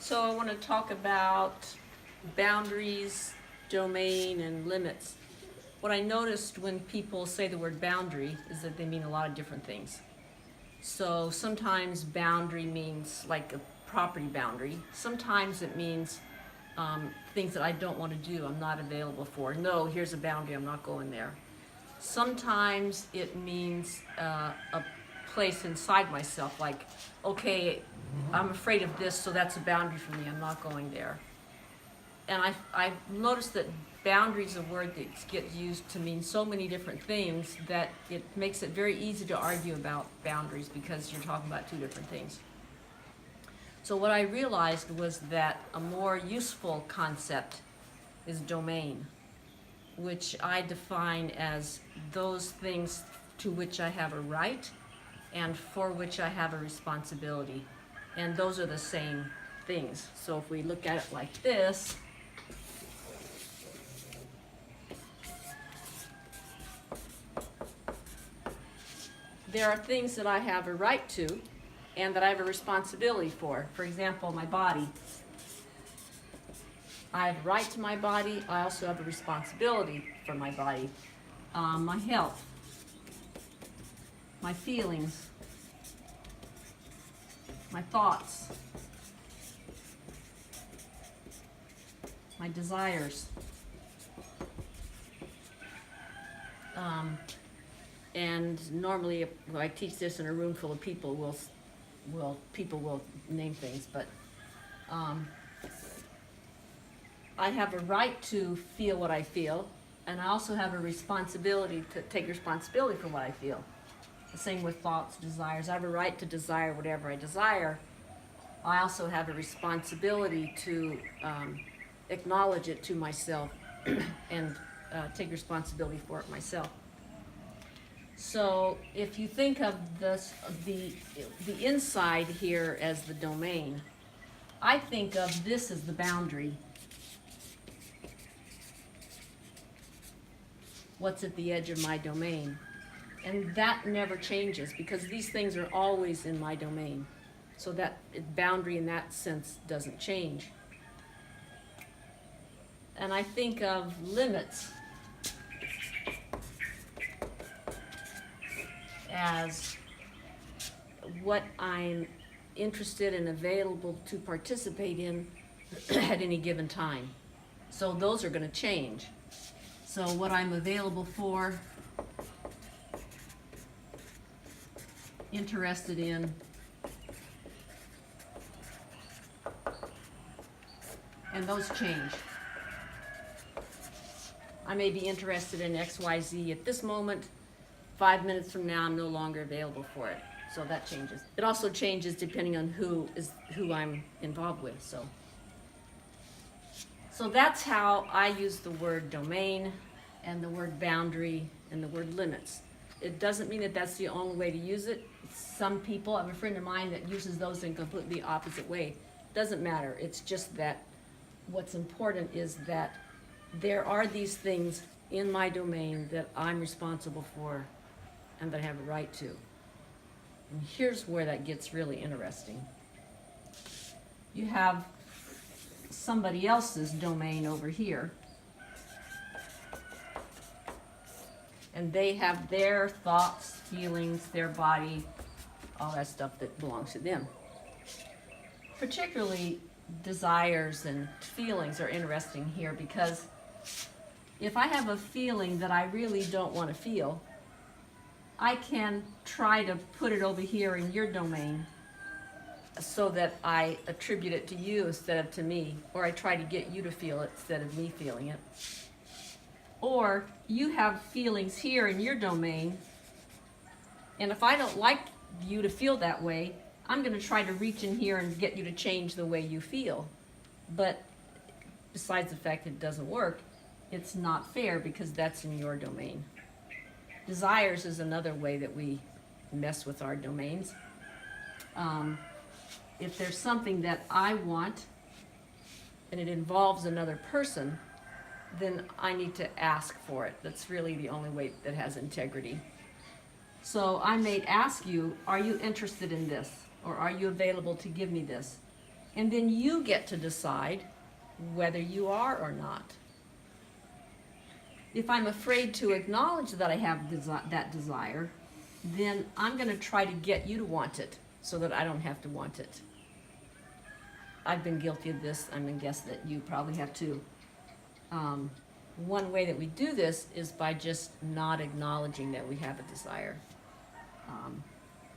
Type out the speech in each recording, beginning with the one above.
So I want to talk about boundaries, domain, and limits. What I noticed when people say the word boundary is that they mean a lot of different things. So sometimes boundary means like a property boundary. Sometimes it means things that I don't want to do, I'm not available for. No, here's a boundary, I'm not going there. Sometimes it means a place inside myself, like, okay, I'm afraid of this, so that's a boundary for me, I'm not going there. And I've noticed that boundary is a word that gets used to mean so many different things that it makes it very easy to argue about boundaries because you're talking about two different things. So what I realized was that a more useful concept is domain, which I define as those things to which I have a right and for which I have a responsibility. And those are the same things. So if we look at it like this, there are things that I have a right to and that I have a responsibility for. For example, my body. I have a right to my body. I also have a responsibility for my body. My health, my feelings, my thoughts, my desires. And normally, if I teach this in a room full of people, people will name things, but I have a right to feel what I feel, and I also have a responsibility to take responsibility for what I feel. The same with thoughts, desires. I have a right to desire whatever I desire. I also have a responsibility to acknowledge it to myself and take responsibility for it myself. So if you think of this, the inside here as the domain, I think of this as the boundary. What's at the edge of my domain? And that never changes because these things are always in my domain. So that boundary in that sense doesn't change. And I think of limits as what I'm interested and available to participate in at any given time. So those are going to change. So what I'm available for, interested in, and those change. I may be interested in XYZ at this moment. 5 minutes from now, I'm no longer available for it. So that changes. It also changes depending on who I'm involved with. So that's how I use the word domain and the word boundary and the word limits. It doesn't mean that that's the only way to use it. Some people, I have a friend of mine that uses those in completely opposite way. Doesn't matter. It's just that what's important is that there are these things in my domain that I'm responsible for and that I have a right to. And here's where that gets really interesting. You have somebody else's domain over here, and they have their thoughts, feelings, their body, all that stuff that belongs to them. Particularly desires and feelings are interesting here because if I have a feeling that I really don't want to feel, I can try to put it over here in your domain so that I attribute it to you instead of to me, or I try to get you to feel it instead of me feeling it. Or you have feelings here in your domain, and if I don't like you to feel that way, I'm going to try to reach in here and get you to change the way you feel. But besides the fact that it doesn't work, it's not fair because that's in your domain. Desires is another way that we mess with our domains. If there's something that I want and it involves another person, then I need to ask for it. That's really the only way that has integrity. So I may ask you, are you interested in this? Or are you available to give me this? And then you get to decide whether you are or not. If I'm afraid to acknowledge that I have that desire, then I'm going to try to get you to want it so that I don't have to want it. I've been guilty of this. I'm going to guess that you probably have too. One way that we do this is by just not acknowledging that we have a desire,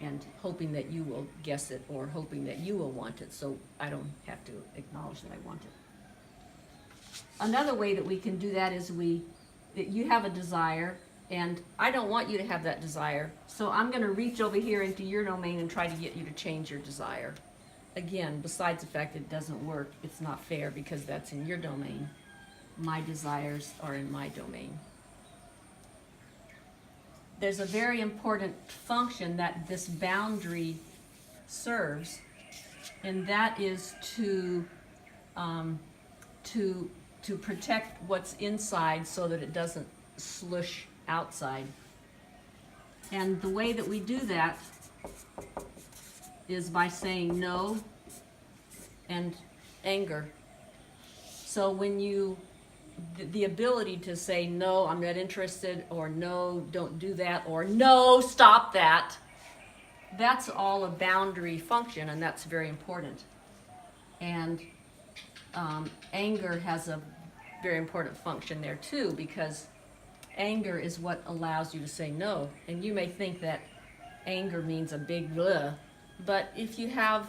and hoping that you will guess it, or hoping that you will want it, so I don't have to acknowledge that I want it. Another way that we can do that is that you have a desire, and I don't want you to have that desire, so I'm going to reach over here into your domain and try to get you to change your desire. Again, besides the fact that it doesn't work, it's not fair because that's in your domain. My desires are in my domain. There's a very important function that this boundary serves, and that is to protect what's inside so that it doesn't slush outside. And the way that we do that is by saying no and anger. So when the ability to say no, I'm not interested, or no, don't do that, or no, stop that, that's all a boundary function, and that's very important. And anger has a very important function there too, because anger is what allows you to say no. And you may think that anger means a big blah, but if you have,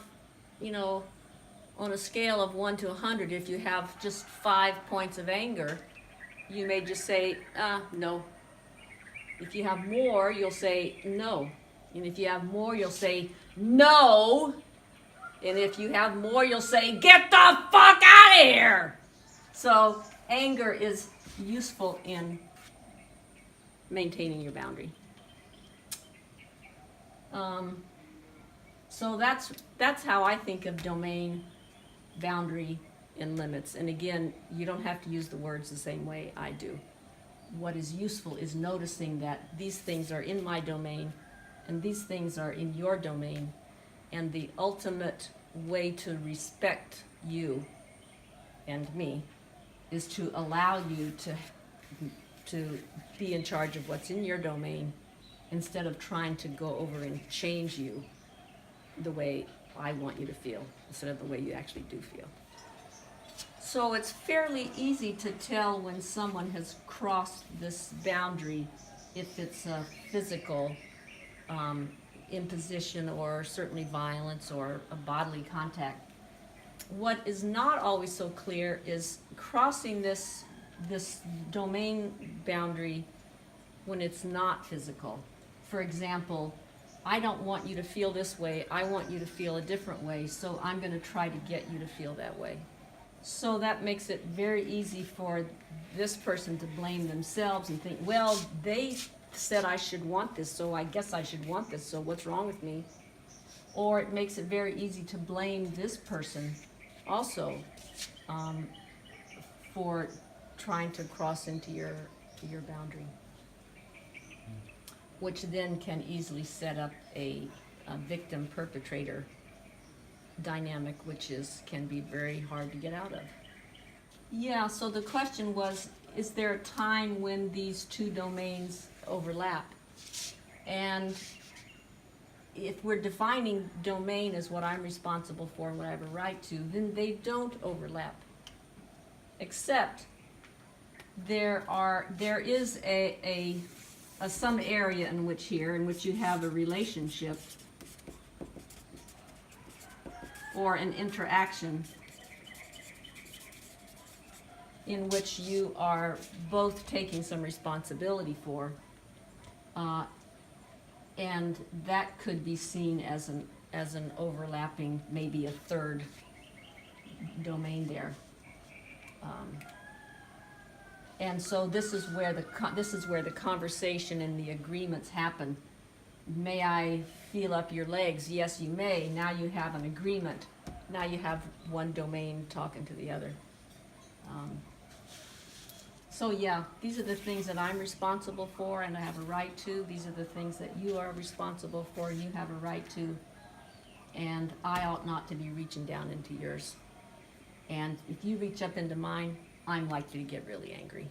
on a scale of 1 to 100, if you have just 5 points of anger, you may just say, no. If you have more, you'll say no. And if you have more, you'll say no. And if you have more, you'll say, get the fuck out of here. So anger is useful in maintaining your boundary. So that's how I think of domain, boundary, and limits. And again, you don't have to use the words the same way I do. What is useful is noticing that these things are in my domain and these things are in your domain, and the ultimate way to respect you and me is to allow you to be in charge of what's in your domain instead of trying to go over and change you the way I want you to feel instead of the way you actually do feel. So it's fairly easy to tell when someone has crossed this boundary, if it's a physical imposition or certainly violence or a bodily contact. What is not always so clear is crossing this domain boundary when it's not physical. For example, I don't want you to feel this way, I want you to feel a different way, so I'm going to try to get you to feel that way. So that makes it very easy for this person to blame themselves and think, well, they said I should want this, so I guess I should want this, so what's wrong with me? Or it makes it very easy to blame this person also for trying to cross into your boundary, which then can easily set up a victim-perpetrator dynamic, which can be very hard to get out of. Yeah, so the question was, is there a time when these two domains overlap? And if we're defining domain as what I'm responsible for and what I have a right to, then they don't overlap. Except there is some area in which you have a relationship or an interaction in which you are both taking some responsibility for, and that could be seen as an overlapping, maybe a third domain there. And so this is where the conversation and the agreements happen. May I feel up your legs? Yes, you may. Now you have an agreement. Now you have one domain talking to the other. So yeah, these are the things that I'm responsible for and I have a right to. These are the things that you are responsible for and you have a right to. and I ought not to be reaching down into yours. And if you reach up into mine, I'm likely to get really angry.